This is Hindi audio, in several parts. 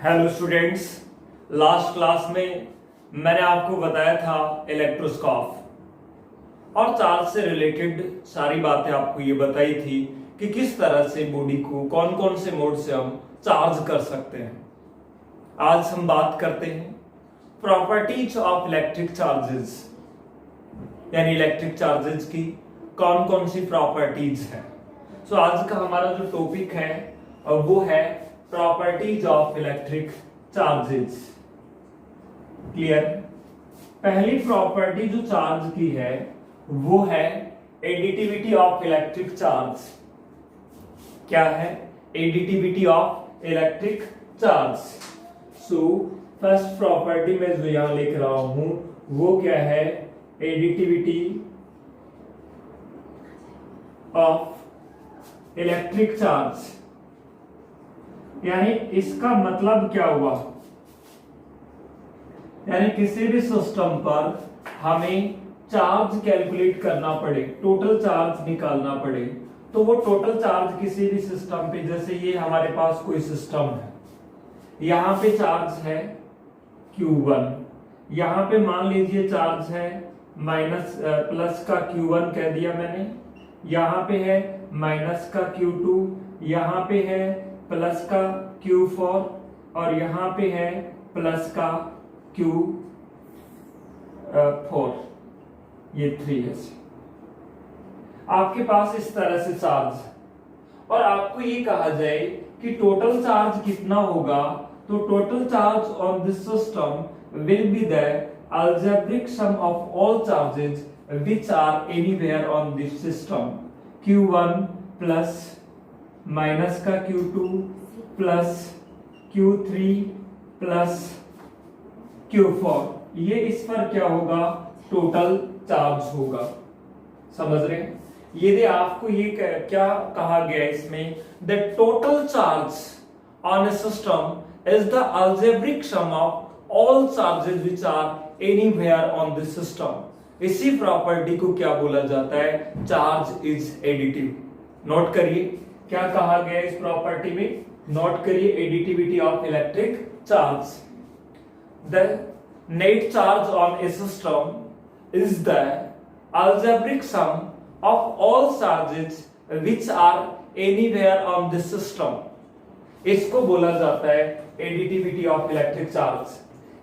हेलो स्टूडेंट्स, लास्ट क्लास में मैंने आपको बताया था इलेक्ट्रोस्कोप और चार्ज से रिलेटेड सारी बातें आपको ये बताई थी कि किस तरह से बॉडी को कौन कौन से मोड से हम चार्ज कर सकते हैं। आज हम बात करते हैं प्रॉपर्टीज ऑफ इलेक्ट्रिक चार्जेस, यानी इलेक्ट्रिक चार्जेस की कौन कौन सी प्रॉपर्टीज हैं। सो आज का हमारा जो टॉपिक है वो है properties of electric charges. Clear? पहली प्रॉपर्टी जो चार्ज की है वो है एडिटिविटी ऑफ इलेक्ट्रिक चार्ज। क्या है? Additivity of electric charge. So first property में जो यहां लिख रहा हूं वो क्या है? Additivity of electric charge. यानी इसका मतलब क्या हुआ? यानी किसी भी सिस्टम पर हमें चार्ज कैलकुलेट करना पड़े, टोटल चार्ज निकालना पड़े, तो वो टोटल चार्ज किसी भी सिस्टम पे, जैसे ये हमारे पास कोई सिस्टम है, यहां पे चार्ज है Q1, यहां पे मान लीजिए चार्ज है प्लस का Q1 कह दिया मैंने, यहां पे है माइनस का Q2, यहां पे है प्लस का Q4 और यहां पे है प्लस का Q4, ये 3s। आपके पास इस तरह से चार्ज और आपको ये कहा जाए कि टोटल चार्ज कितना होगा, तो total charge on this system will be the algebraic sum of all charges which are anywhere on this system। Q1 plus minus का Q2 plus Q3 plus Q4, ये इस पर क्या होगा? टोटल चार्ज होगा। समझ रहे हैं? यदि आपको ये क्या कहा गया इसमें, the total charge on A system is the algebraic sum of all charges which are anywhere on the system। इसी प्रॉपर्टी को क्या बोला जाता है? Charge is additive. नोट करिए क्या कहा गया इस प्रॉपर्टी में, नोट करिए, additivity of electric charge. The net charge on A system is the algebraic sum of all charges which are anywhere on the system। इसको बोला जाता है एडिटिविटी ऑफ इलेक्ट्रिक चार्ज।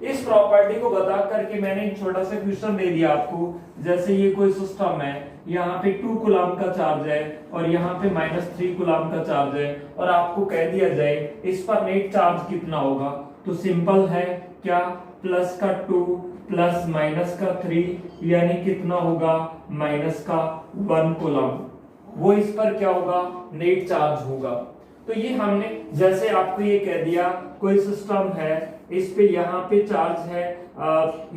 इस प्रॉपर्टी को बता करके मैंने एक छोटा सा क्वेश्चन दे दिया आपको, जैसे ये कोई सिस्टम है, यहाँ पे 2 कूलम का चार्ज है और यहाँ पे -3 कूलम का चार्ज है, और आपको कह दिया जाए इस पर नेट चार्ज कितना होगा, तो सिंपल है क्या? प्लस का 2 प्लस माइनस का 3, यानी कितना होगा? माइनस का 1 कूलम। वो इस पर क्या होगा? नेट चार्ज होगा। तो ये हमने जैसे आपको ये कह दिया, कोई सिस्टम है, इस पे यहाँ पे चार्ज है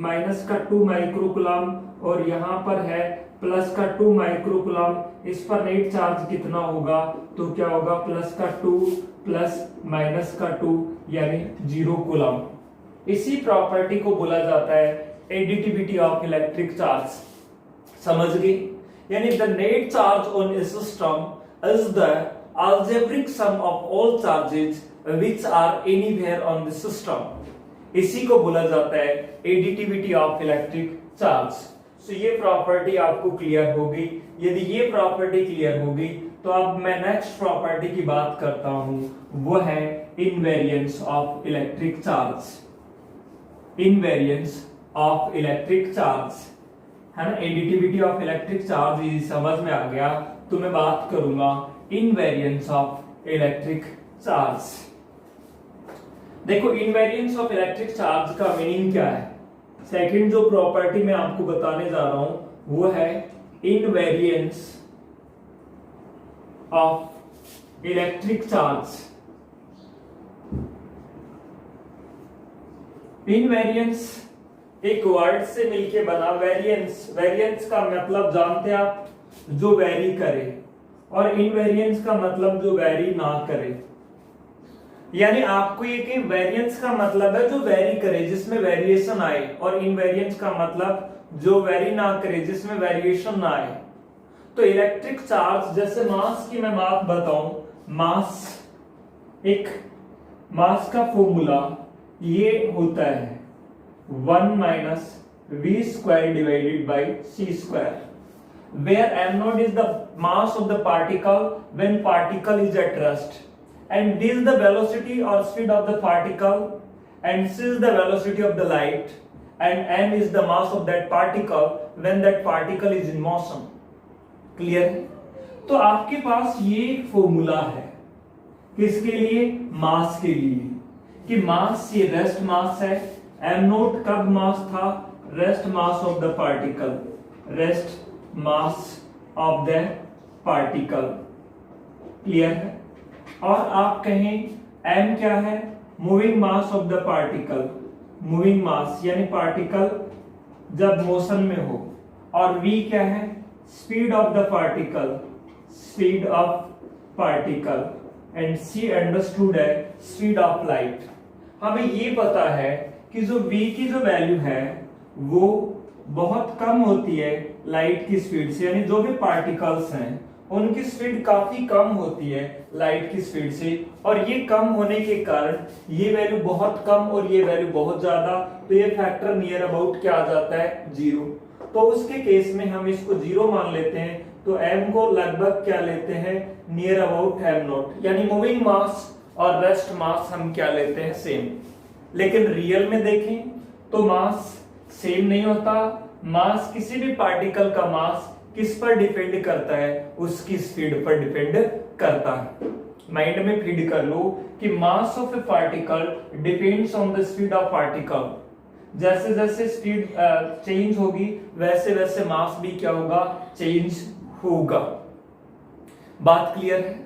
माइनस का 2 माइक्रोकूलम और यहाँ पर है प्लस का 2 माइक्रोकूलम, इस पर नेट चार्ज कितना होगा? तो क्या होगा? प्लस का 2 प्लस माइनस का 2, यानी 0 कूलम। इसी प्रॉपर्टी को बोला जाता है एडिटिविटी ऑफ इलेक्ट्रिक चार्ज। समझ गए? यानी the net charge on A system is the algebraic sum of all charges which are anywhere on the system। इसी को बोला जाता है एडिटिविटी ऑफ इलेक्ट्रिक चार्ज। सो ये प्रॉपर्टी आपको क्लियर हो गई। यदि ये प्रॉपर्टी क्लियर हो गई तो अब मैं नेक्स्ट प्रॉपर्टी की बात करता हूं, वो है invariance of electric charge. Invariance of electric charge है ना, एडिटिविटी ऑफ इलेक्ट्रिक चार्ज ये समझ में आ गया, तो मैं बात करूंगा इनवेरिएंस ऑफ इलेक्ट्रिक चार्ज। देखो, इनवेरिएंस ऑफ इलेक्ट्रिक चार्ज का मीनिंग क्या है? सेकंड जो प्रॉपर्टी मैं आपको बताने जा रहा हूं वो है invariance of electric charge. Invariance एक वर्ड से मिलके बना, वेरिएंस, वेरिएंस का मतलब जानते हैं आप, जो वेरी करे, और इनवेरिएंस का मतलब जो वेरी ना करे। यानी आपको ये कि वेरिएंस का मतलब है जो वेरी करे, जिसमें वेरिएशन आए, और इनवेरिएंस का मतलब जो वेरी ना करे, जिसमें वेरिएशन ना आए। तो इलेक्ट्रिक चार्ज, जैसे मास की मैं बात बताऊं, मास एक मास का फॉर्मूला ये होता है 1 minus v square divided by c square, where m naught is the mass of the particle when particle is at rest, and this is the velocity or speed of the particle, and c is the velocity of the light, and m is the mass of that particle when that particle is in motion. Clear है? तो आपके पास ये एक फॉर्मूला है किसके लिए? मास के लिए, कि मास ये रेस्ट मास है, m नोट कब मास था? Rest mass of the particle, rest mass of the particle. Clear है? और आप कहें m क्या है? Moving mass of the particle, moving mass यानी पार्टिकल जब मोशन में हो, और v क्या है? Speed of the particle, speed of particle, and c understood है स्पीड ऑफ लाइट। हमें ये पता है कि जो v की जो वैल्यू है वो बहुत कम होती है लाइट की स्पीड से, यानी जो भी पार्टिकल्स हैं उनकी स्पीड काफी कम होती है लाइट की स्पीड से, और ये कम होने के कारण ये वैल्यू बहुत कम और ये वैल्यू बहुत ज्यादा, तो ये फैक्टर नियर अबाउट क्या आ जाता है? 0। तो उसके केस में हम इसको 0 मान लेते हैं, तो m को लगभग क्या लेते हैं? नियर अबाउट m नॉट, यानी मूविंग मास और रेस्ट मास हम क्या लेते हैं? सेम। लेकिन रियल में देखें तो मास सेम नहीं होता। मास, किसी भी पार्टिकल का मास किस पर डिपेंड करता है? उसकी स्पीड पर डिपेंड करता है। माइंड में फीड कर लो कि mass of A particle depends on the speed of particle. जैसे जैसे स्पीड चेंज होगी वैसे वैसे मास भी क्या होगा? चेंज होगा। बात क्लियर है?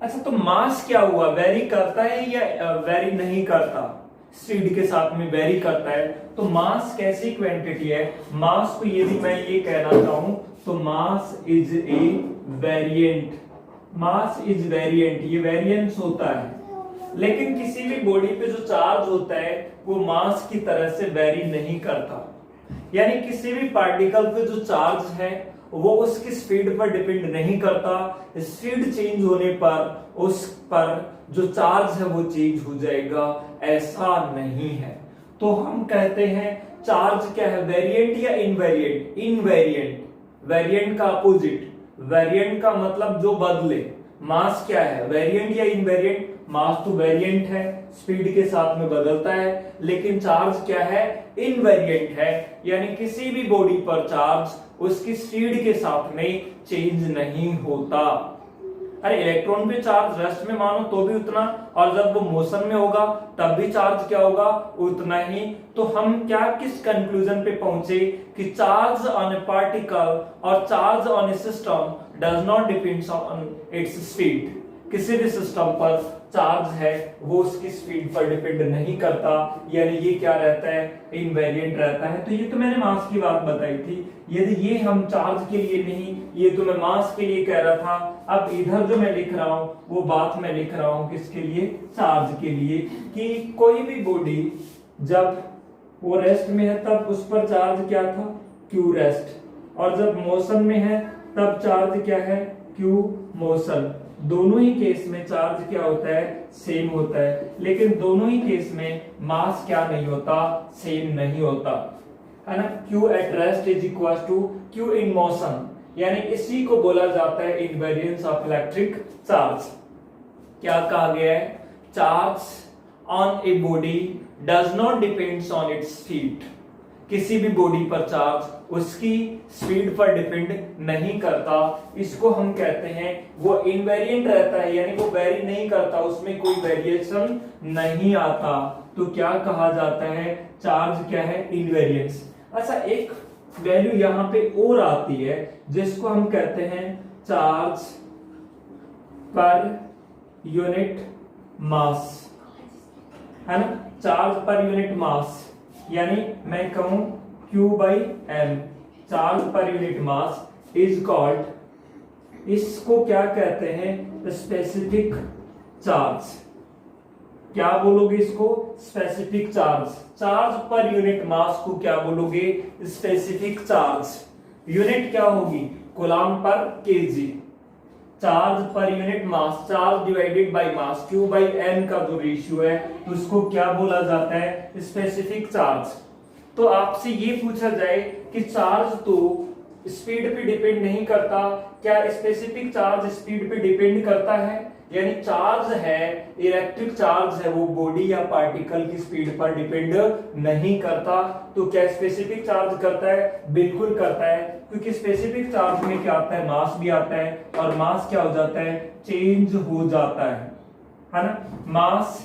अच्छा, तो मास क्या हुआ? वेरी करता है या वेरी नहीं करता? स्पीड के साथ में वेरी करता है। तो मास कैसी क्वांटिटी है? मास को यदि मैं ये कहना चाहूं तो mass is a variant, mass is variant, ये वेरिएंस होता है। लेकिन किसी भी बॉडी पे जो चार्ज होता है वो मास की तरह से वेरी नहीं करता, यानी किसी भी पार्टिकल पे जो चार्ज है वो उसकी स्पीड पर डिपेंड नहीं करता। स्पीड चेंज होने पर उस पर जो चार्ज है वो चेंज हो जाएगा, ऐसा नहीं है। तो हम कहते हैं चार्ज क्या है? वेरिएंट या इनवेरिएंट? इनवेरिएंट। वेरिएंट का अपोजिट, वेरिएंट का मतलब जो बदले। मास क्या है? वेरिएंट या इनवेरिएंट? मास तो वेरिएंट है, स्पीड के साथ में बदलता है, लेकिन चार्ज क्या है? इनवेरिएंट है, यानी किसी भी बॉडी पर चार्ज उसकी स्पीड के साथ में चेंज नहीं होता। अरे इलेक्ट्रॉन पे चार्ज रेस्ट में मानो तो भी उतना, और जब वो मोशन में होगा तब भी चार्ज क्या होगा? उतना ही। तो हम क्या किस कंक्लूजन पे पहुंचे कि चार्ज ऑन ए पार्टिकल और charge on A system does not depends on its speed. किसी भी सिस्टम पर चार्ज है वो उसकी स्पीड पर डिपेंड नहीं करता, यानी ये क्या रहता है? इनवेरिएंट रहता है। तो ये तो मैंने मास की बात बताई थी। यदि ये हम चार्ज के लिए नहीं, ये तो मैं मास के लिए कह रहा था। अब इधर जो मैं लिख रहा हूं वो बात मैं लिख रहा हूं किसके लिए? चार्ज के लिए। कि कोई भी बॉडी जब वो रेस्ट में है तब उस पर चार्ज क्या था? क्यू रेस्ट, और जब मोशन में है तब चार्ज क्या है? Q motion. दोनों ही केस में चार्ज क्या होता है? सेम होता है, लेकिन दोनों ही केस में मास क्या नहीं होता? सेम नहीं होता, है ना। Q at rest is equal to Q in motion, यानी इसी को बोला जाता है इनवेरिएंस ऑफ इलेक्ट्रिक चार्ज। क्या कहा गया है? Charge on a body does not depends on its speed. किसी भी बॉडी पर चार्ज उसकी स्पीड पर डिपेंड नहीं करता। इसको हम कहते हैं वो इनवेरिएंट रहता है, यानी वो वेरी नहीं करता, उसमें कोई वेरिएशन नहीं आता। तो क्या कहा जाता है? चार्ज क्या है? इनवेरिएंस। अच्छा, एक वैल्यू यहां पे और आती है जिसको हम कहते हैं चार्ज पर यूनिट मास, है ना। चार्ज पर यूनिट मास, यानी मैं कहूं Q by M, charge per unit mass is called, इसको क्या कहते हैं? Specific charge. क्या बोलोगे इसको? Specific charge. Charge per unit mass को क्या बोलोगे? Specific charge. यूनिट क्या होगी? Coulomb per KG. Charge per unit mass, charge divided by mass, Q by N का जो रेशियो है उसको क्या बोला जाता है, स्पेसिफिक चार्ज। तो आपसे ये पूछा जाए कि चार्ज तो स्पीड पे डिपेंड नहीं करता, क्या स्पेसिफिक चार्ज स्पीड पे डिपेंड करता है? यानी चार्ज है, इलेक्ट्रिक चार्ज है, वो बॉडी या पार्टिकल की स्पीड पर डिपेंड नहीं करता। तो क्या स्पेसिफिक चार्ज करता है? बिल्कुल करता है, क्योंकि स्पेसिफिक चार्ज में क्या आता है, मास भी आता है, और मास क्या हो जाता है, चेंज हो जाता है ना। मास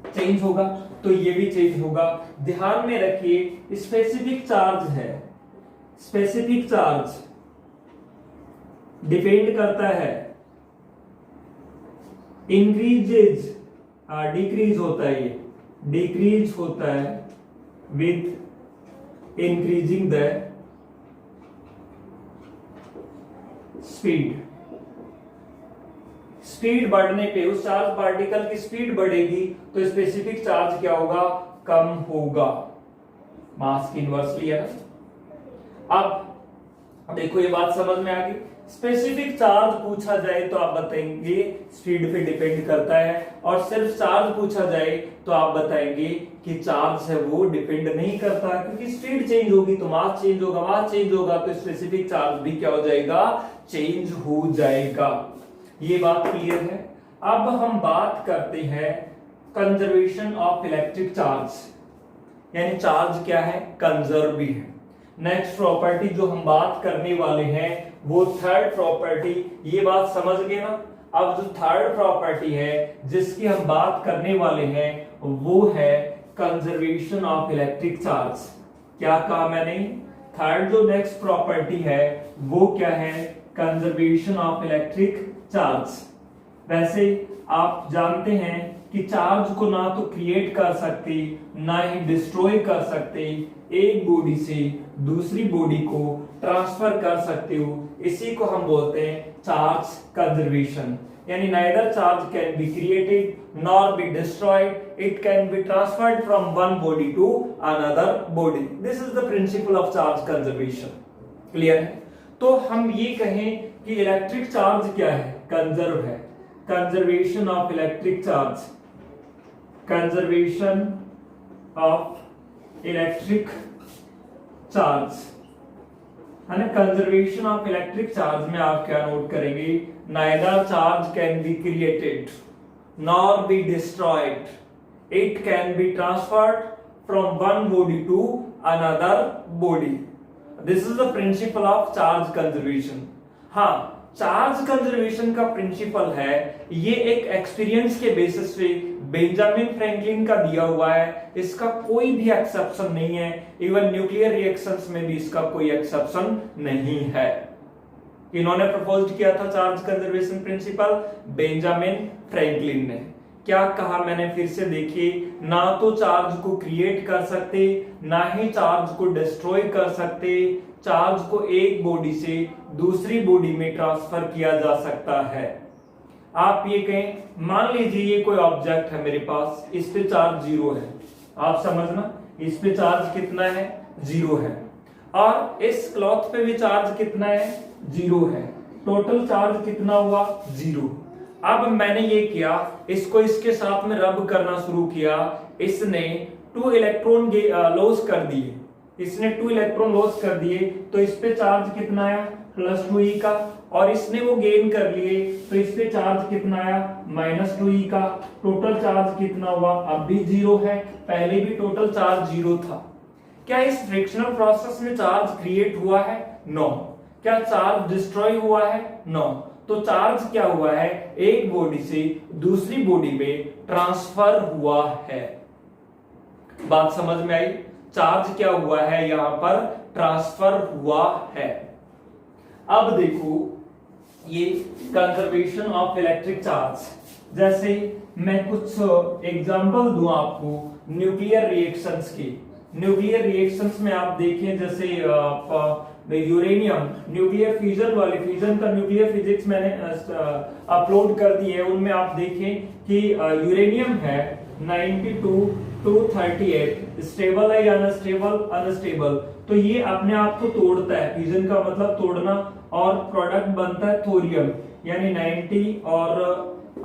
चेंज होगा तो ये भी चेंज होगा। ध्यान में रखिए स्पेसिफिक चार्ज है, स्पेसिफिक चार्ज डिपेंड करता है, इंक्रीजेज डिक्रीज होता है, ये डिक्रीज होता है with increasing the speed. Speed बढ़ने पे उस चार्ज पार्टिकल की स्पीड बढ़ेगी तो स्पेसिफिक चार्ज क्या होगा, कम होगा। मास की इनवर्सली है ना। अब देखो ये बात समझ में आ गई। स्पेसिफिक चार्ज पूछा जाए तो आप बताएंगे स्पीड पे डिपेंड करता है, और सिर्फ चार्ज पूछा जाए तो आप बताएंगे कि चार्ज है वो डिपेंड नहीं करता, क्योंकि स्पीड चेंज होगी तो मास चेंज होगा, मास चेंज होगा तो स्पेसिफिक चार्ज भी क्या हो जाएगा, चेंज हो जाएगा। ये बात क्लियर है। अब हम बात करते हैं कंजर्वेशन ऑफ इलेक्ट्रिक चार्ज, यानी चार्ज क्या है, कंजर्व भी है। नेक्स्ट प्रॉपर्टी जो हम बात करने वाले हैं वो थर्ड प्रॉपर्टी, ये बात समझ गए ना। अब जो थर्ड प्रॉपर्टी है जिसकी हम बात करने वाले हैं वो है कंजर्वेशन ऑफ इलेक्ट्रिक चार्ज। क्या कहा मैंने, थर्ड जो नेक्स्ट प्रॉपर्टी है वो क्या है, कंजर्वेशन ऑफ इलेक्ट्रिक चार्ज। वैसे आप जानते हैं कि चार्ज को ना तो क्रिएट कर सकते ना ही डिस्ट्रॉय कर सकते, एक बॉडी से दूसरी बॉडी को ट्रांसफर कर सकते हो, इसी को हम बोलते हैं चार्ज कंजर्वेशन। यानी neither charge can be created nor be destroyed, it can be transferred from one body to another body. This is the principle of charge conservation. Clear है। तो हम ये कहें कि इलेक्ट्रिक चार्ज क्या है, कंजर्व है। Conservation of electric charge, conservation of electric charge है ना। कंजर्वेशन ऑफ इलेक्ट्रिक चार्ज में आप क्या नोट करेंगे, neither charge can be created nor be destroyed, it can be transferred from one body to another body. This is the principle of charge conservation. हाँ, चार्ज कंजर्वेशन का प्रिंसिपल है, ये एक एक्सपीरियंस के बेसिस पे बेंजामिन फ्रैंकलिन का दिया हुआ है, इसका कोई भी एक्सेप्शन नहीं है। इवन न्यूक्लियर रिएक्शंस में भी इसका कोई एक्सेप्शन नहीं है। इन्होंने प्रपोज किया था charge conservation principle, Benjamin Franklin ने। क्या कहा मैंने, फिर से देखिए, ना तो चार्ज को क्रिएट कर सकते ना ही चार्ज को डिस्ट्रॉय कर सकते, चार्ज को एक बॉडी से दूसरी बॉडी में ट्रांसफर किया जा सकता है। आप ये कहें, मान लीजिए ये कोई ऑब्जेक्ट है मेरे पास, इस पे चार्ज 0 है, आप समझना, इस पे चार्ज कितना है, 0 है, और इस क्लॉथ पे भी चार्ज कितना है, 0 है। टोटल चार्ज कितना हुआ, 0। अब मैंने ये किया, इसको इसके साथ में रब करना शुरू किया, इसने 2 इलेक्ट्रॉन लॉस कर दिए, इसने 2 इलेक्ट्रॉन लॉस कर दिए, तो इस पे चार्ज कितना आया, +2e का, और इसने वो गेन कर लिए तो इस पे चार्ज कितना आया, -2e का। टोटल चार्ज कितना हुआ, अब भी 0 है, पहले भी टोटल चार्ज 0 था। क्या इस फ्रिक्शनल प्रोसेस में चार्ज क्रिएट हुआ है, नो। क्या चार्ज डिस्ट्रॉय हुआ है, नो। तो चार्ज क्या हुआ है, एक बॉडी से दूसरी बॉडी में ट्रांसफर हुआ है। बात समझ में आई, चार्ज क्या हुआ है, यहां पर ट्रांसफर हुआ है। अब देखो ये कंजर्वेशन ऑफ इलेक्ट्रिक चार्ज, जैसे मैं कुछ एग्जांपल दूं आपको न्यूक्लियर रिएक्शंस की। न्यूक्लियर रिएक्शंस में आप देखें, जैसे आप यूरेनियम न्यूक्लियर फ्यूजन वाले, फ्यूजन का न्यूक्लियर फिजिक्स मैंने अपलोड कर दी है, उनमें आप देखें कि यूरेनियम है 92 238 स्टेबल है या अनस्टेबल, अनस्टेबल, तो ये अपने आप को तोड़ता है, फ्यूजन का मतलब तोड़ना, और प्रोडक्ट बनता है थोरियम यानी 90, और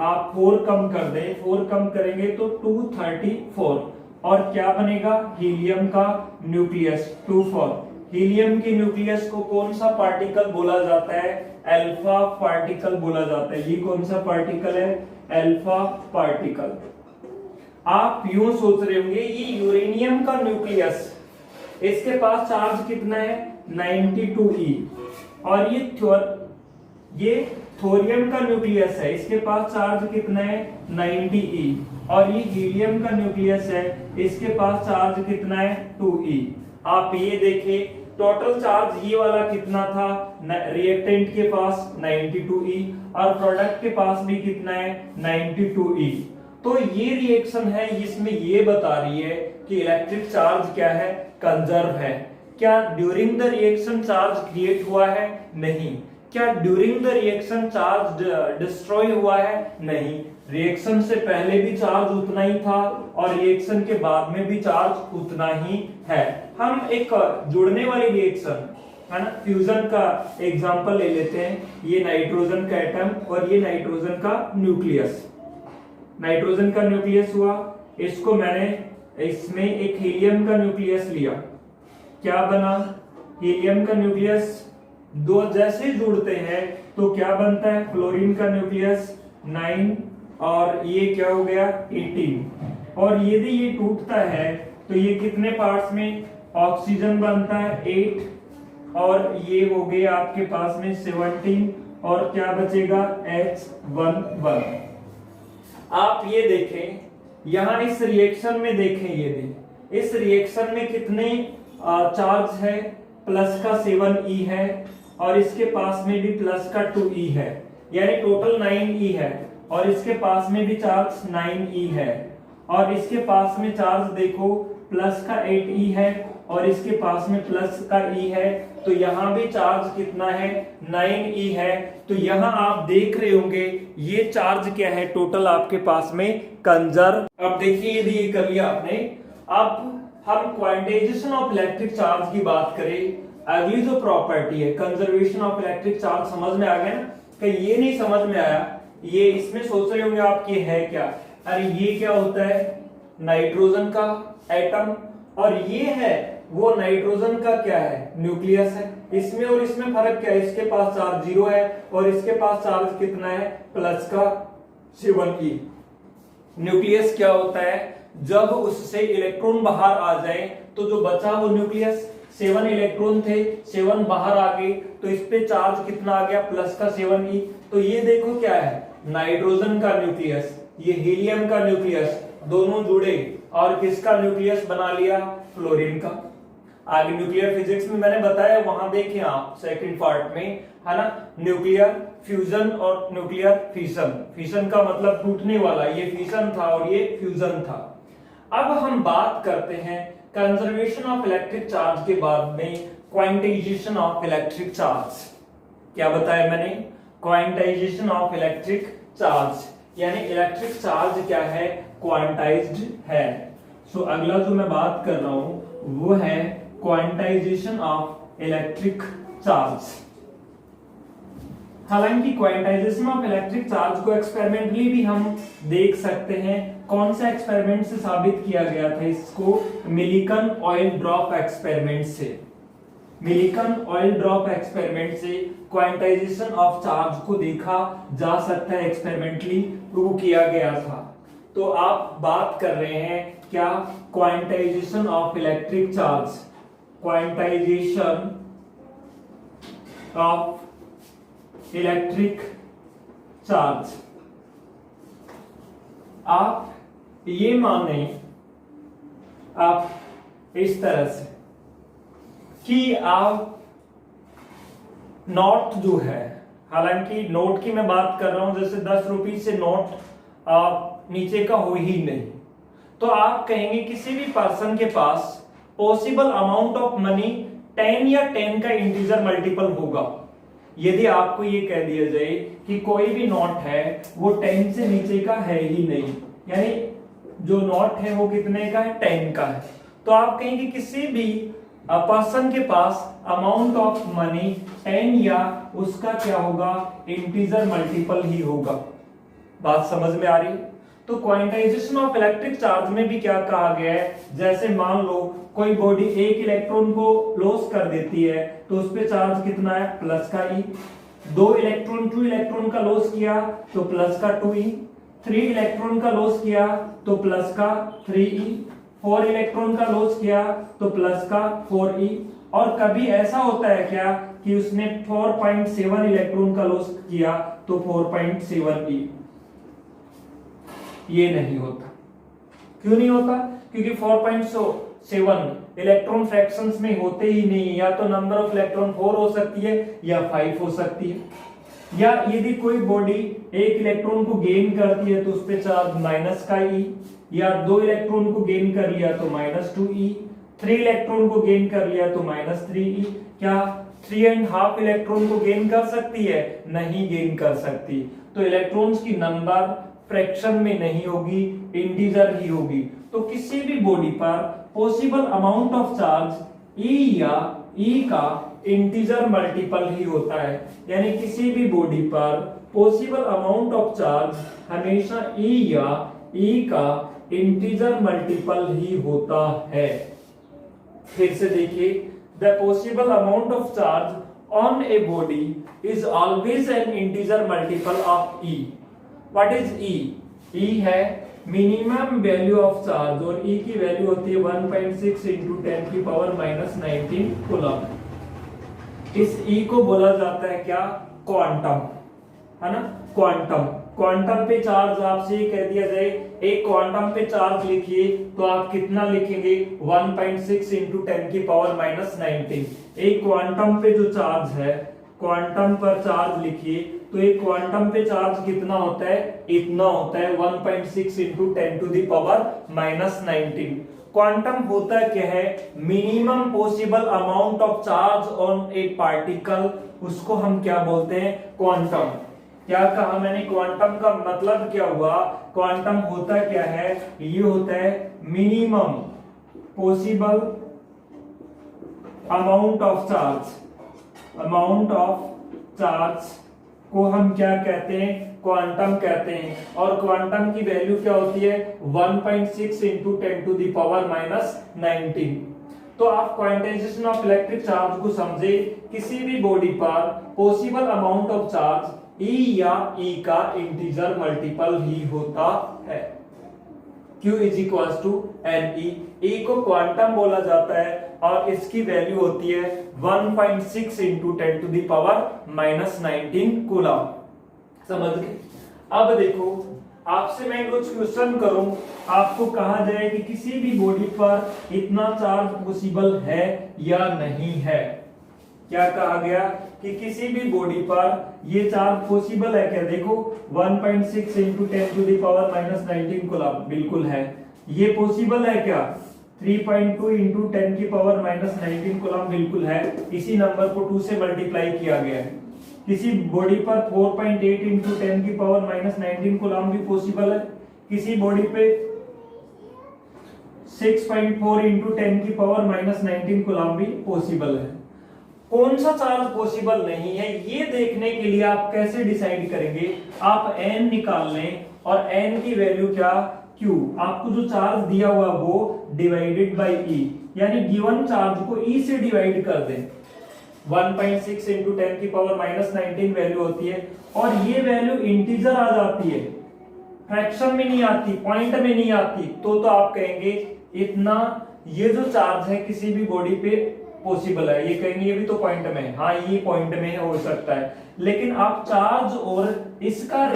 आप 4 कम कर दें, 4 कम करेंगे तो 234, और क्या बनेगा, हीलियम का न्यूक्लियस 24। हीलियम के न्यूक्लियस को कौन सा पार्टिकल बोला जाता है, अल्फा पार्टिकल बोला जाता है। ये कौन सा पार्टिकल है, अल्फा पार्टिकल। आप यूं सोच रहे होंगे ये यूरेनियम का न्यूक्लियस, इसके पास चार्ज कितना है 92e, और ये थोरियम का न्यूक्लियस है, इसके पास चार्ज कितना है 90e, और ये हीलियम का न्यूक्लियस है, इसके पास चार्ज कितना है 2e। आप ये देखें टोटल चार्ज ये वाला कितना था, रिएक्टेंट के पास 92e, और प्रोडक्ट के पास भी कितना है 92e। तो ये रिएक्शन है, इसमें ये बता रही है कि इलेक्ट्रिक चार्ज क्या है, कंजर्व है। क्या during the reaction charge create हुआ है, नहीं। क्या during the reaction charge destroy हुआ है, नहीं। रिएक्शन से पहले भी चार्ज उतना ही था और रिएक्शन के बाद में भी चार्ज उतना ही है। हम एक जुड़ने वाली रिएक्शन है ना, फ्यूजन का एग्जांपल ले लेते हैं। ये नाइट्रोजन का एटम और ये नाइट्रोजन का न्यूक्लियस, नाइट्रोजन का न्यूक्लियस हुआ, इसको मैंने इसमें एक हीलियम का न्यूक्लियस लिया, क्या बना, हीलियम का न्यूक्लियस दो जैसे जुड़ते हैं तो क्या बनता है, क्लोरीन का न्यूक्लियस 9, और ये क्या हो गया 18, और यदि ये टूटता है तो ये कितने पार्ट्स में, ऑक्सीजन बनता है 8, और ये हो गए आपके पास में 17, और क्या बचेगा H11। आप ये देखें यहां इस रिएक्शन में देखें, ये इस रिएक्शन में कितने चार्ज है, प्लस का 7e है, और इसके पास में भी प्लस का 2e है, यानी टोटल 9e है, और इसके पास में भी चार्ज 9e है, और इसके पास में चार्ज देखो प्लस का 8e है, और इसके पास में प्लस का e है, तो यहाँ भी चार्ज कितना है 9e है। तो यहाँ आप देख रहे होंगे ये चार्ज क्या है, टोटल आपके पास में कंजर्व। अब देखिए यदि ये कर लिया आपने, अब हम क्वांटाइजेशन ऑफ इलेक्ट्रिक चार्ज की बात करें। अगली जो प्रॉपर्टी है कंजर्वेशन ऑफ इलेक्ट्रिक चार्ज, समझ में आ गया ना, कि ये नहीं समझ में आया, ये इसमें सोच रहे होंगे आप कि है क्या, अरे ये क्या होता है, नाइट्रोजन का एटम, और ये है वो नाइट्रोजन का क्या है, न्यूक्लियस है। इसमें और इसमें फर्क क्या है, इसके पास चार्ज 0 है और इसके पास चार्ज कितना है, प्लस का 7e। न्यूक्लियस क्या होता है, जब उससे इलेक्ट्रॉन बाहर आ जाए तो जो बचा वो न्यूक्लियस, 7 इलेक्ट्रॉन थे, 7 बाहर आ गए तो इस पे चार्ज कितना आ गया, प्लस का 7e। तो ये देखो क्या है, नाइट्रोजन का न्यूक्लियस, ये हीलियम का न्यूक्लियस, दोनों जुड़े और किसका न्यूक्लियस बना लिया, फ्लोरीन का। आगे न्यूक्लियर फिजिक्स में मैंने बताया, वहां देखें आप सेकंड पार्ट में, है ना, न्यूक्लियर फ्यूजन और न्यूक्लियर फिशन। फिशन का मतलब टूटने वाला, ये फिशन था और ये फ्यूजन था। अब हम बात करते हैं कंजर्वेशन ऑफ इलेक्ट्रिक चार्ज के बाद में क्वांटाइजेशन ऑफ इलेक्ट्रिक चार्ज। क्या बताया मैंने, क्वांटाइजेशन ऑफ इलेक्ट्रिक चार्ज, यानी इलेक्ट्रिक चार्ज क्या है, क्वांटाइज्ड है। सो अगला जो मैं बात कर रहा हूं वो है क्वांटाइजेशन ऑफ इलेक्ट्रिक चार्ज। हालांकि क्वांटाइजेशन ऑफ इलेक्ट्रिक चार्ज को एक्सपेरिमेंटली भी हम देख सकते हैं। कौन सा एक्सपेरिमेंट से साबित किया गया था इसको, मिलिकन ऑयल ड्रॉप एक्सपेरिमेंट से। मिलिकन ऑयल ड्रॉप एक्सपेरिमेंट से क्वांटाइजेशन ऑफ चार्ज को देखा जा सकता है, एक्सपेरिमेंटली प्रूव किया गया था। तो आप बात कर रहे हैं क्या, quantization of electric charge, quantisation of electric charge. आप ये माने आप इस तरह से कि आप नोट जो है, हालांकि नोट की मैं बात कर रहा हूं, जैसे 10 रुपये से नोट नीचे का हो ही नहीं, तो आप कहेंगे किसी भी पर्सन के पास पॉसिबल अमाउंट ऑफ मनी 10 या 10 का इंटीजर मल्टीपल होगा। यदि आपको ये कह दिया जाए कि कोई भी नोट है वो 10 से नीचे का है ही नहीं, यानी जो नोट है वो कितने का है, 10 का है। तो आप कहेंगे किसी भी पर्सन के पास अमाउंट ऑफ मनी 10 या उसका क्या होगा, इंटीजर मल्टीपल ही होगा। बात समझ में आ रही है? तो क्वांटाइजेशन ऑफ इलेक्ट्रिक चार्ज में भी क्या कहा गया है, जैसे मान लो कोई बॉडी एक इलेक्ट्रॉन को लॉस कर देती है तो उस पे चार्ज कितना है, प्लस का ई। 2 इलेक्ट्रॉन का लॉस किया तो प्लस का 2e। 3 इलेक्ट्रॉन का लॉस किया तो प्लस का 3e। 4 इलेक्ट्रॉन का लॉस किया तो प्लस का 4e। और कभी ऐसा होता है क्या कि उसने 4.7 इलेक्ट्रॉन का लॉस किया तो 4.7e। ये नहीं होता। क्यों नहीं होता? क्योंकि 4.7 इलेक्ट्रॉन फ्रैक्शंस में होते ही नहीं। या तो नंबर ऑफ इलेक्ट्रॉन 4 हो सकती है या 5 हो सकती है। या यदि कोई बॉडी एक इलेक्ट्रॉन को गेन करती है तो उस पे चार्ज माइनस का ई। या 2 इलेक्ट्रॉन को गेन कर लिया तो -2e। 3 इलेक्ट्रॉन को गेन कर लिया तो -3e। क्या 3.5 इलेक्ट्रॉन को गेन कर सकती है? नहीं गेन कर सकती। तो इलेक्ट्रॉन्स की नंबर फ्रैक्शन में नहीं होगी, इंटीजर ही होगी। तो किसी भी बॉडी पर पॉसिबल अमाउंट ऑफ चार्ज ई या ई का इंटीजर मल्टीपल ही होता है। यानी किसी भी बॉडी पर पॉसिबल अमाउंट ऑफ चार्ज हमेशा ई या ई का इंटीजर मल्टीपल ही होता है। फिर से देखिए, the possible amount of charge on a body is always an integer multiple of e. What is e? E है मिनिमम वैल्यू ऑफ चार्ज और ई की वैल्यू होती है 1.6 इंटू 10 की पावर -19 कूलम। इस ई को बोला जाता है क्या, क्वांटम, है ना। क्वांटम पे चार्ज आपसे ये कह दिया जाए एक क्वांटम पे चार्ज लिखिए तो आप कितना लिखेंगे, 1.6 इंटू 10 की पावर -19। एक क्वांटम पे जो चार्ज है, क्वांटम पर चार्ज लिखिए तो एक क्वांटम पे चार्ज कितना होता है, इतना होता है 1.6 into 10 to the power -19। Quantum होता क्या है, minimum possible amount of charge on a particle, उसको हम क्या बोलते हैं, क्वांटम। क्या कहा मैंने, क्वांटम का मतलब क्या हुआ, क्वांटम होता क्या है, ये होता है minimum possible amount of charge को हम क्या कहते हैं, क्वांटम कहते हैं। और क्वांटम की वैल्यू क्या होती है, 1.6 इंटू 10 टू दी पावर -19। तो आप क्वांटाइजेशन ऑफ इलेक्ट्रिक चार्ज को समझे, किसी भी बॉडी पर possible amount of charge E या E का इंटीजर मल्टीपल ही होता है। Q is equal to NE। E को क्वांटम बोला जाता है और इसकी वैल्यू होती है 1.6 into 10 to the power -19 coulomb. समझ गए? अब देखो, आपसे मैं कुछ क्वेश्चन करूं, आपको कहा जाए कि किसी भी बॉडी पर इतना चार्ज पॉसिबल है या नहीं है। क्या कहा गया कि किसी भी बॉडी पर ये चार्ज पॉसिबल है क्या, देखो 1.6 into 10 to the power -19 coulomb, बिल्कुल है। ये पॉसिबल है क्या, 3.2 इंटू 10 की पावर -19 कूलम, बिल्कुल है। इसी नंबर को 2 से मल्टीप्लाई किया गया है। किसी बॉडी पर 4.8 इंटू 10 की पावर -19 कूलम भी पॉसिबल है। किसी बॉडी पे 6.4 इंटू 10 की पावर -19 कूलम भी पॉसिबल है। कौन सा चार्ज पॉसिबल नहीं है, ये देखने के लिए आप कैसे डिसाइड करेंगे, आप n निकाल लें और n की वैल्यू क्या, q। आपको जो चार्ज दिया हुआ वो डिवाइडेड बाय e, यानी गिवन चार्ज को e से डिवाइड कर दें। 1.6 इंटू 10 की पावर -19 वैल्यू होती है और ये वैल्यू इंटीजर आ जाती है, फ्रैक्शन में नहीं आती, पॉइंट में नहीं आती। तो आप कहेंगे इतना, ये जो चार्ज है किसी भी बॉडी पे पॉसिबल है। ये कहेंगे ये भी तो पॉइंट में है, हाँ ये पॉइंट में हो सकता है। लेकिन आप चार्ज और इसका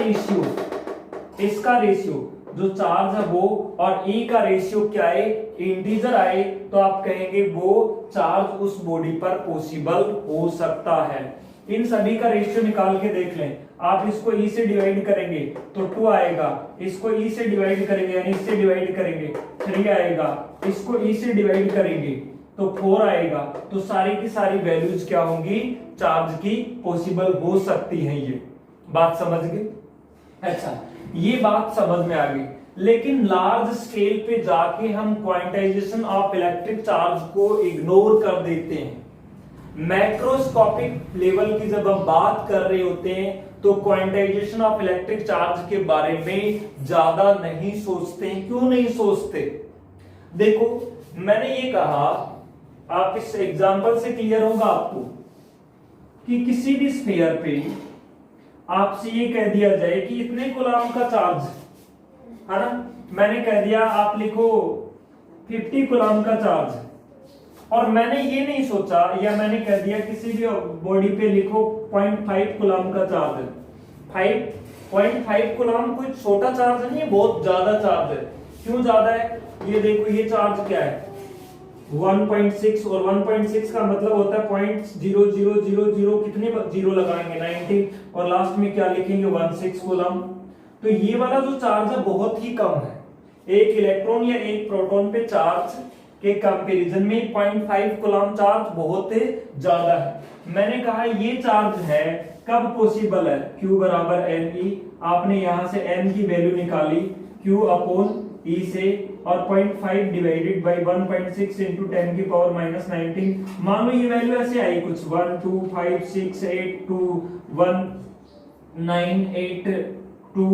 रेशियो जो चार्ज है वो और e का रेशियो क्या है, इंटीजर आए, तो आप कहेंगे वो चार्ज उस बॉडी पर पॉसिबल हो सकता है। इन सभी का रेशियो निकाल के देख लें। आप इसको e से डिवाइड करेंगे तो 2 आएगा, इसको e से डिवाइड करेंगे यानी इससे डिवाइड करेंगे 3 आएगा, इसको e से डिवाइड करेंगे तो 4 आएगा। तो सारी की सारी वैल्यूज क्या होंगी, चार्ज की पॉसिबल हो सकती हैं। ये बात समझ गए? अच्छा, ये बात समझ में आ गई। लेकिन लार्ज स्केल पे जाके हम क्वांटाइजेशन ऑफ इलेक्ट्रिक चार्ज को इग्नोर कर देते हैं। मैक्रोस्कोपिक लेवल की जब हम बात कर रहे होते हैं तो क्वांटाइजेशन ऑफ इलेक्ट्रिक चार्ज के बारे में ज्यादा नहीं सोचते। क्यों नहीं सोचते? देखो, मैंने ये कहा, आप इस एग्जांपल से क्लियर होगा आपको कि किसी भी स्फीयर पे आपसे ये कह दिया जाए कि इतने कूलम का चार्ज है ना, मैंने कह दिया आप लिखो 50 कूलम का चार्ज, और मैंने ये नहीं सोचा, या मैंने कह दिया किसी भी बॉडी पे लिखो 0.5 कूलम का चार्ज है। 0.5 कूलम कोई छोटा चार्ज नहीं है, बहुत ज्यादा चार्ज है। क्यों ज्यादा है? ये देखो, ये चार्ज क्या है 1.6, और 1.6 का मतलब होता है 0.0000, कितने जीरो लगाएंगे 90, और लास्ट में क्या लिखेंगे 16 कूलम। तो ये वाला जो चार्ज है बहुत ही कम है। एक इलेक्ट्रॉन या एक प्रोटॉन पे चार्ज के कंपैरिजन में 0.5 कूलम चार्ज बहुत ज्यादा है। मैंने कहा ये चार्ज है कब पॉसिबल है, Q बराबर NE, आपने यहां से N की वैल्यू निकाली Q अपॉन E से, और 0.5 डिवाइडेड बाई 1.6 इंटू 10 की पावर माइनस 19। मान लो ये वैल्यू ऐसे आई कुछ 1 2 5 6 8 2 1 9 8 2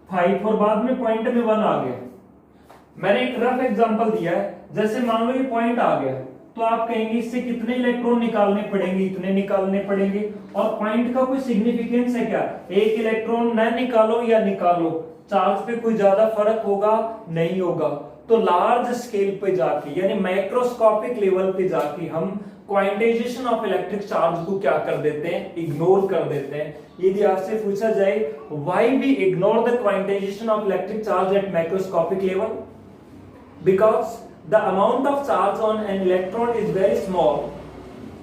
5, और बाद में पॉइंट में 1 आ गया। मैंने एक रफ एग्जांपल दिया है, जैसे मान लो ये पॉइंट आ गया, तो आप कहेंगे इससे कितने इलेक्ट्रॉन निकालने पड़ेंगे, इतने निकालने पड़ेंगे। और पॉइंट का कोई सिग्निफिकेंस है क्या? एक इलेक्ट्रॉन न निकालो या निकालो, चार्ज पे कोई ज्यादा फर्क होगा नहीं होगा। तो लार्ज स्केल पे जाके, यानी माइक्रोस्कोपिक लेवल पे जाके हम क्वांटाइजेशन ऑफ इलेक्ट्रिक चार्ज को क्या कर देते हैं, इग्नोर कर देते हैं। यदि आपसे पूछा जाए why we ignore the quantisation of electric charge at microscopic level, because the amount of charge on an electron is very small,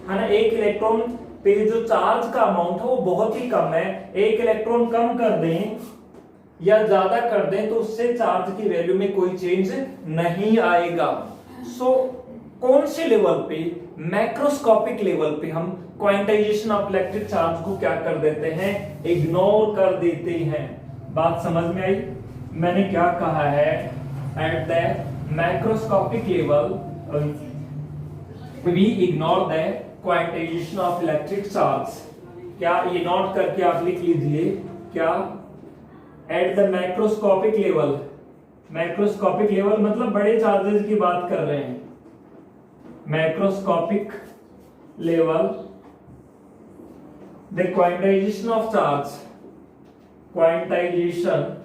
है ना। एक इलेक्ट्रॉन पे जो चार्ज का अमाउंट है वो बहुत ही कम है। एक इलेक्ट्रॉन कम कर दें या ज्यादा कर दें तो उससे चार्ज की वैल्यू में कोई चेंज नहीं आएगा। सो कौन से लेवल पे, मैक्रोस्कोपिक लेवल पे हम क्वांटाइजेशन ऑफ इलेक्ट्रिक चार्ज को क्या कर देते हैं, इग्नोर कर देते हैं। बात समझ में आई? मैंने क्या कहा है, at the macroscopic level we ignore the quantisation of electric charge. क्या ये नोट करके आप लिख लीजिए, क्या at the macroscopic level, macroscopic level मतलब बड़े चार्जेस की बात कर रहे हैं। Macroscopic level the quantisation of charge, quantisation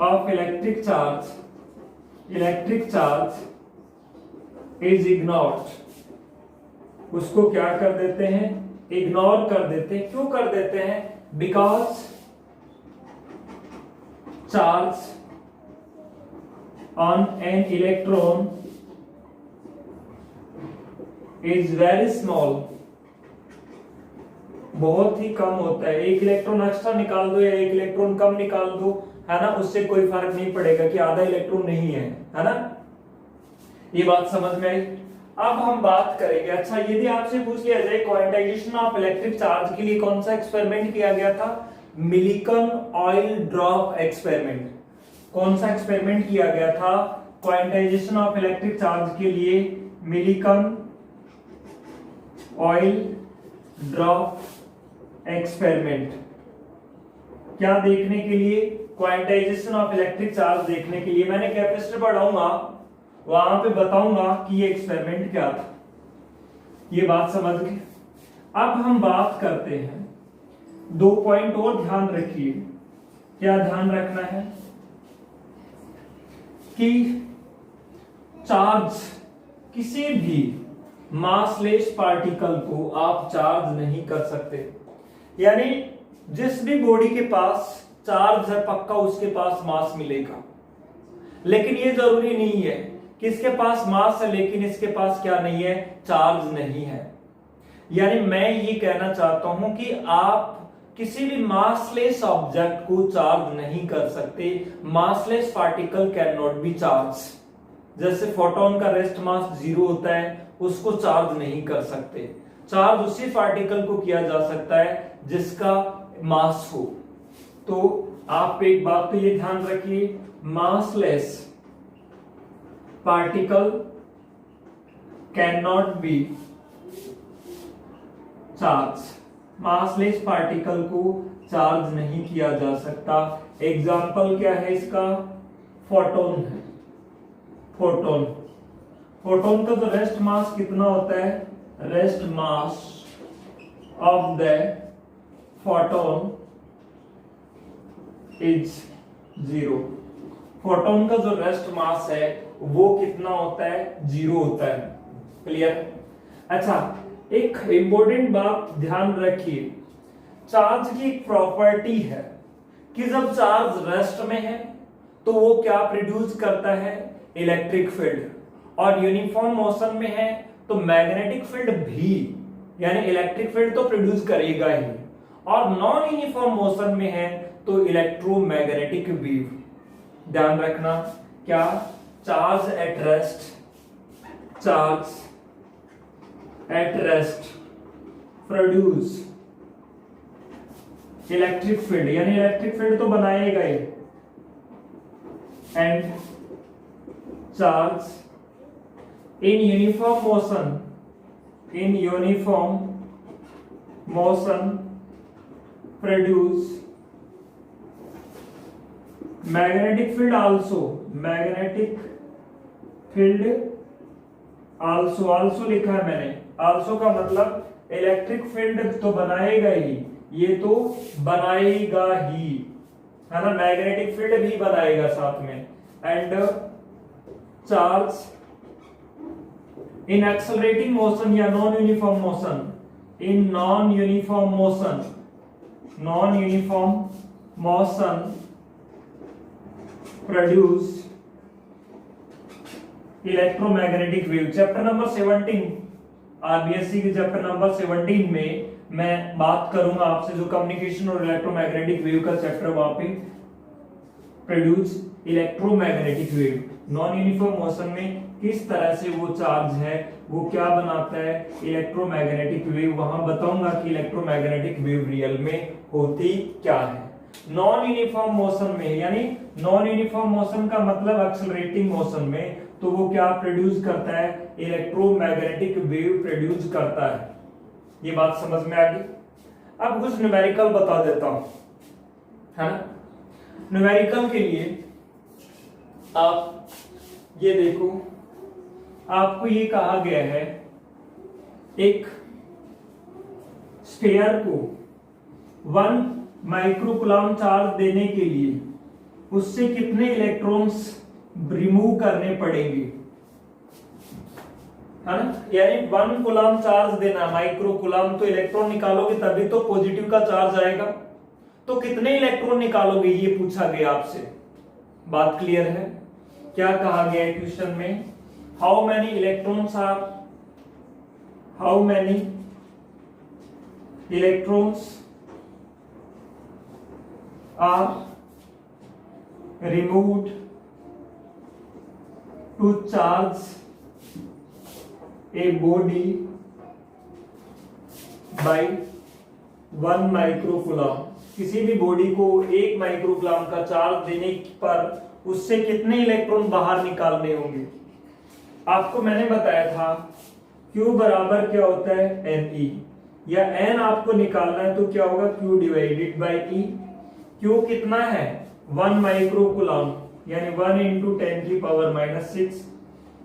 of electric charge, electric charge is ignored. उसको क्या कर देते हैं, इग्नोर कर देते हैं। क्यों कर देते हैं? Because charge on an electron is very small, बहुत ही कम होता है। एक इलेक्ट्रॉन एक्स्ट्रा निकाल दो या एक इलेक्ट्रॉन कम निकाल दो, है ना, उससे कोई फर्क नहीं पड़ेगा कि आधा इलेक्ट्रॉन नहीं है ना। ये बात समझ में आई? अब हम बात करेंगे, अच्छा यदि आपसे पूछ लिया जाए क्वांटाइजेशन ऑफ इलेक्ट्रिक चार्ज के लिए कौन सा एक्सपेरिमेंट किया गया था, मिलिकन ऑयल ड्रॉप एक्सपेरिमेंट। कौन सा एक्सपेरिमेंट किया गया था क्वांटाइजेशन ऑफ इलेक्ट्रिक चार्ज के लिए? Millikan oil drop experiment. क्या देखने के लिए? क्वांटाइजेशन ऑफ इलेक्ट्रिक चार्ज देखने के लिए। मैंने कैपेसिटर पढ़ाऊंगा, वहां पे बताऊंगा कि ये एक्सपेरिमेंट क्या था। ये बात समझ गए? अब हम बात करते हैं, 2 पॉइंट और ध्यान रखिए। क्या ध्यान रखना है कि चार्ज, किसी भी मासलेस पार्टिकल को आप चार्ज नहीं कर सकते। यानी जिस भी बॉडी के पास चार्ज है पक्का उसके पास मास मिलेगा, लेकिन ये जरूरी नहीं है कि इसके पास मास है लेकिन इसके पास क्या नहीं है, चार्ज नहीं है। यानी मैं ये कहना चाहता हूं कि आप किसी भी मासलेस ऑब्जेक्ट को चार्ज नहीं कर सकते। Massless particle can not be charge. जैसे फोटोन का रेस्ट मास 0 होता है, उसको चार्ज नहीं कर सकते। चार्ज उसी पार्टिकल को किया जा सकता है जिसका मास हो। तो आप एक बात तो ये ध्यान रखिए, massless particle can not be charge. Massless particle को चार्ज नहीं किया जा सकता। एग्जाम्पल क्या है इसका? फोटोन है। फोटोन, फोटोन का जो रेस्ट मास कितना होता है? Rest mass of the photon is 0। Photon का जो रेस्ट मास है वो कितना होता है? 0 होता है। क्लियर? अच्छा, एक इंपॉर्टेंट बात ध्यान रखिए, चार्ज की एक प्रॉपर्टी है कि जब चार्ज रेस्ट में है तो वो क्या प्रोड्यूस करता है? Electric field. और यूनिफॉर्म मोशन में है तो मैग्नेटिक फील्ड भी, यानी इलेक्ट्रिक फील्ड तो प्रोड्यूस करेगा ही। और नॉन यूनिफॉर्म मोशन में है तो इलेक्ट्रोमैग्नेटिक वेव। ध्यान रखना, क्या? Charge at rest, charge at rest produce electric field, यानी इलेक्ट्रिक फील्ड तो बनाएगा ही। And charge in uniform motion, in uniform motion produce magnetic field also, magnetic field also, also लिखा है मैंने। आल्सो का मतलब इलेक्ट्रिक फील्ड तो बनाएगा ही, ये तो बनाएगा ही, है ना? मैग्नेटिक फील्ड भी बनाएगा साथ में। And charge in accelerating motion या non uniform motion, in non uniform motion, non uniform motion produce electromagnetic wave. Chapter number 17 RBSC के चैप्टर नंबर 17 में मैं बात करूंगा आपसे, जो कम्युनिकेशन और इलेक्ट्रोमैग्नेटिक वेव का चैप्टर, वहां पे produce electromagnetic wave. Non uniform motion में किस तरह से वो चार्ज है, वो क्या बनाता है? Electromagnetic wave. वहां बताऊंगा कि इलेक्ट्रोमैग्नेटिक वेव रियल में होती क्या है। नॉन यूनिफॉर्म मोशन में, यानी नॉन यूनिफॉर्म मोशन का मतलब एक्सेलरेटिंग मोशन में, तो वो क्या प्रोड्यूस करता है? इलेक्ट्रोमैग्नेटिक वेव प्रोड्यूस करता है। ये बात समझ में आ गई? अब कुछ न्यूमेरिकल बता देता हूं, है ना? न्यूमेरिकल के लिए आप ये देखो, आपको ये कहा गया है एक स्फीयर को 1 माइक्रोकूलम चार्ज देने के लिए उससे कितने इलेक्ट्रॉन्स रिमूव करने पड़ेंगे, है ना? यानी 1 कूलम चार्ज देना, माइक्रोकूलम, तो इलेक्ट्रॉन निकालोगे तभी तो पॉजिटिव का चार्ज आएगा। तो कितने इलेक्ट्रॉन निकालोगे, ये पूछा गया आपसे। बात क्लियर है? क्या कहा गया है क्वेश्चन में? How many electrons are, how many electrons are removed to charge a body by 1 microcoulomb. किसी भी बॉडी को 1 माइक्रोकूलम का चार्ज देने पर उससे कितने इलेक्ट्रॉन बाहर निकालने होंगे? आपको मैंने बताया था Q बराबर क्या होता है? Ne, या N आपको निकालना है तो क्या होगा? Q divided by E। Q कितना है? 1 माइक्रोकूलम, यानी 1 इंटू 10 की पावर -6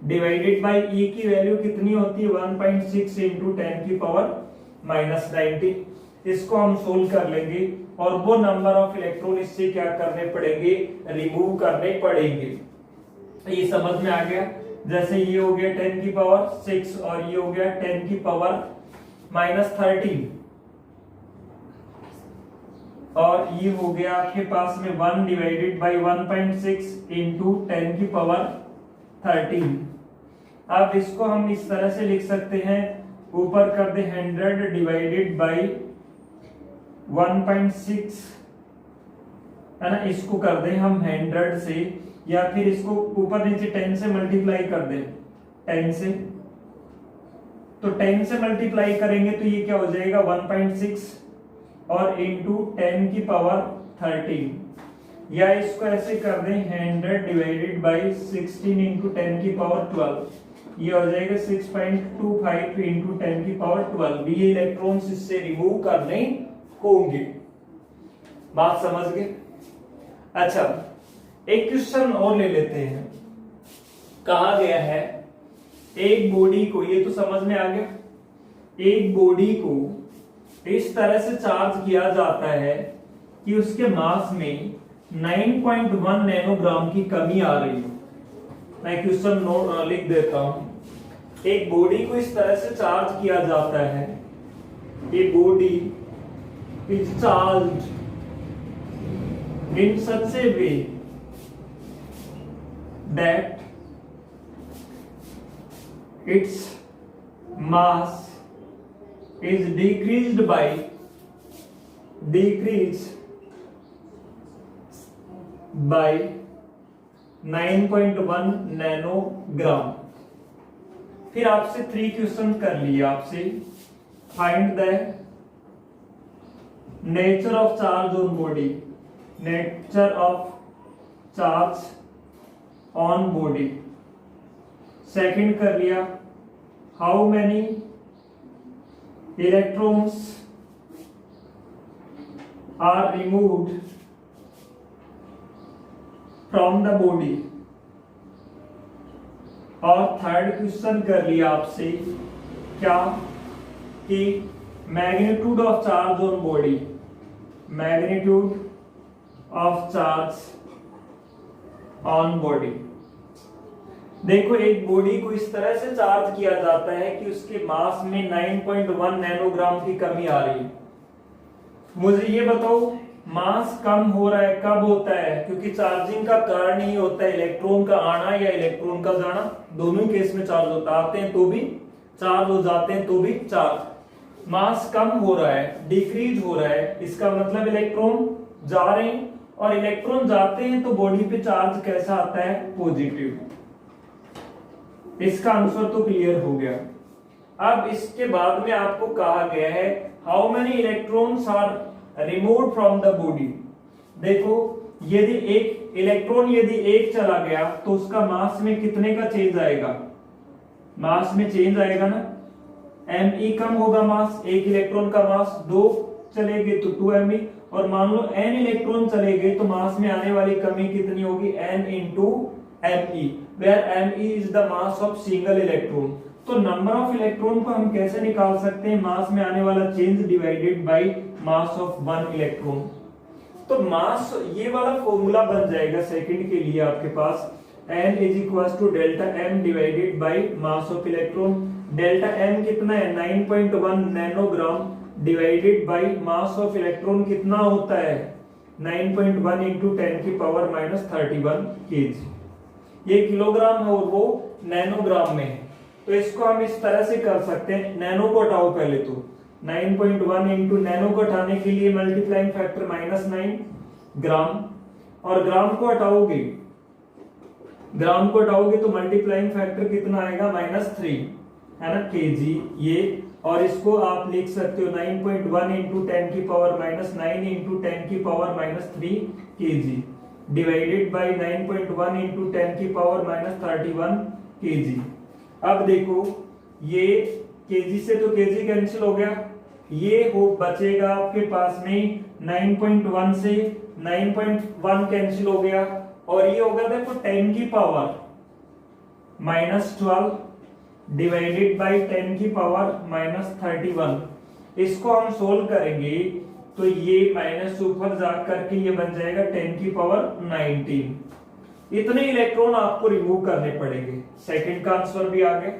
डिवाइडेड बाई E की वैल्यू कितनी होती है? 1.6 इंटू 10 की पावर -19। इसको हम सोल्व कर लेंगे और वो नंबर ऑफ इलेक्ट्रॉन इससे क्या करने पड़ेंगे? रिमूव करने पड़ेंगे। ये समझ में आ गया? जैसे ये हो गया 10 की पावर 6 और ये हो गया 10 की पावर -13, और ये हो गया आपके पास में 1 डिवाइडेड बाई 1.6 इंटू 10 की पावर 13। अब इसको हम इस तरह से लिख सकते हैं, ऊपर कर दे 100 डिवाइडेड बाई 1.6, है ना? इसको कर दें हम 100 से, या फिर इसको ऊपर नीचे 10 से मल्टीप्लाई कर दें 10 से, तो 10 से मल्टीप्लाई करेंगे तो ये क्या हो जाएगा? 1.6 और इंटू 10 की पावर 13। या इसको ऐसे कर दें 100 डिवाइडेड बाई 16 इंटू 10 की पावर 12, ये हो जाएगा 6.25 इंटू 10 की पावर 12। ये इलेक्ट्रॉन्स इससे रिमूव करने होंगे। बात समझ गए? अच्छा, एक क्वेश्चन और ले लेते हैं। कहा गया है एक बॉडी को, ये तो समझ में आ गया, एक बॉडी को इस तरह से चार्ज किया जाता है कि उसके मास में 9.1 नैनोग्राम की कमी आ रही है। मैं क्वेश्चन नोट लिख देता हूं। एक बॉडी को इस तरह से चार्ज किया जाता है, ए body is charge in such a way that its mass is decreased by 9.1 nanogram. फिर आपसे 3 क्वेश्चन कर लिए आपसे। Find the nature of charge on body, nature of charge on body. Second कर लिया, how many electrons are removed from the body. और थर्ड क्वेश्चन कर लिया आपसे क्या कि magnitude of charge on body, magnitude of charge on body. देखो, एक बॉडी को इस तरह से चार्ज किया जाता है कि उसके मास में 9.1 नैनोग्राम की कमी आ रही है। मुझे ये बताओ, मास कम हो रहा है कब होता है? क्योंकि चार्जिंग का कारण ही होता है इलेक्ट्रॉन का आना या इलेक्ट्रॉन का जाना। दोनों ही केस में चार्ज होता है, आते हैं तो भी चार्ज, हो जाते हैं तो भी चार्ज। मास कम हो रहा है, डिक्रीज हो रहा है, इसका मतलब इलेक्ट्रॉन जा रहे हैं, और इलेक्ट्रॉन जाते हैं तो बॉडी पे चार्ज कैसा आता है? पॉजिटिव। इसका आंसर तो क्लियर हो गया। अब इसके बाद में आपको कहा गया है how many electrons are removed from the body. देखो, यदि एक इलेक्ट्रॉन यदि एक चला गया तो उसका मास में कितने का चेंज आएगा? मास में चेंज आएगा ना, me कम होगा मास। एक इलेक्ट्रॉन का मास 2 चले गए तो 2me, और मान लो n इलेक्ट्रॉन चले गए तो मास में आने वाली कमी कितनी होगी? n into me, where me is the mass of single electron। तो नंबर ऑफ इलेक्ट्रॉन को हम कैसे निकाल सकते हैं? मास में आने वाला change divided by mass of 1 electron. तो मास, ये वाला फॉर्मूला बन जाएगा सेकंड के लिए आपके पास, n is equals to delta m divided by mass of electron. Delta m कितना है? 9.1 nanogram divided by mass of electron कितना होता है? 9.1 इंटू 10 की पावर -31 केजी। ये किलोग्राम है और वो नैनोग्राम में है। तो इसको हम इस तरह से कर सकते हैं, नैनो को हटाओ पहले तो। 9.1 इंटू नैनो को हटाने के लिए मल्टीप्लाइंग फैक्टर -9 ग्राम, और ग्राम को हटाओगे, ग्राम को हटाओगे तो मल्टीप्लाइंग फैक्टर कितना आएगा? -3, है ना, केजी ये। और इसको आप लिख सकते हो 9.1 इंटू 10 की पावर -9 इंटू 10 की power -3 KG divided by 9.1 into 10 की पावर -31 केजी। अब देखो, ये केजी से तो केजी कैंसिल हो गया, ये हो बचेगा आपके पास में 9.1 से 9.1 कैंसिल हो गया, और ये होगा देखो 10 की पावर -12 डिवाइडेड बाय 10 की पावर -31। इसको हम सोल्व करेंगे तो ये माइनस ऊपर जाकर के ये बन जाएगा 10 की पावर 19। इतने इलेक्ट्रॉन आपको रिमूव करने पड़ेंगे। सेकंड का आंसर भी आ गया।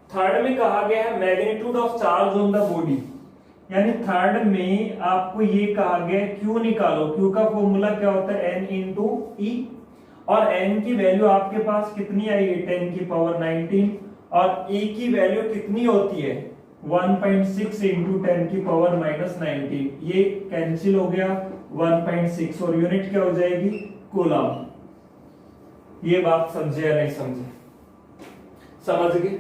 थर्ड में कहा गया है magnitude of charge on the body, यानी थर्ड में आपको ये कहा गया क्यू निकालो। क्यू का फॉर्मूला क्या होता है? n इंटू ई, और n की वैल्यू आपके पास कितनी आई है? 10 की पावर 19, और e की वैल्यू कितनी होती है? 1.6 इंटू 10 की पावर -19। ये कैंसिल हो गया 1.6, और यूनिट क्या हो जाएगी? कूलम। ये बात समझे या नहीं समझे? समझ गए?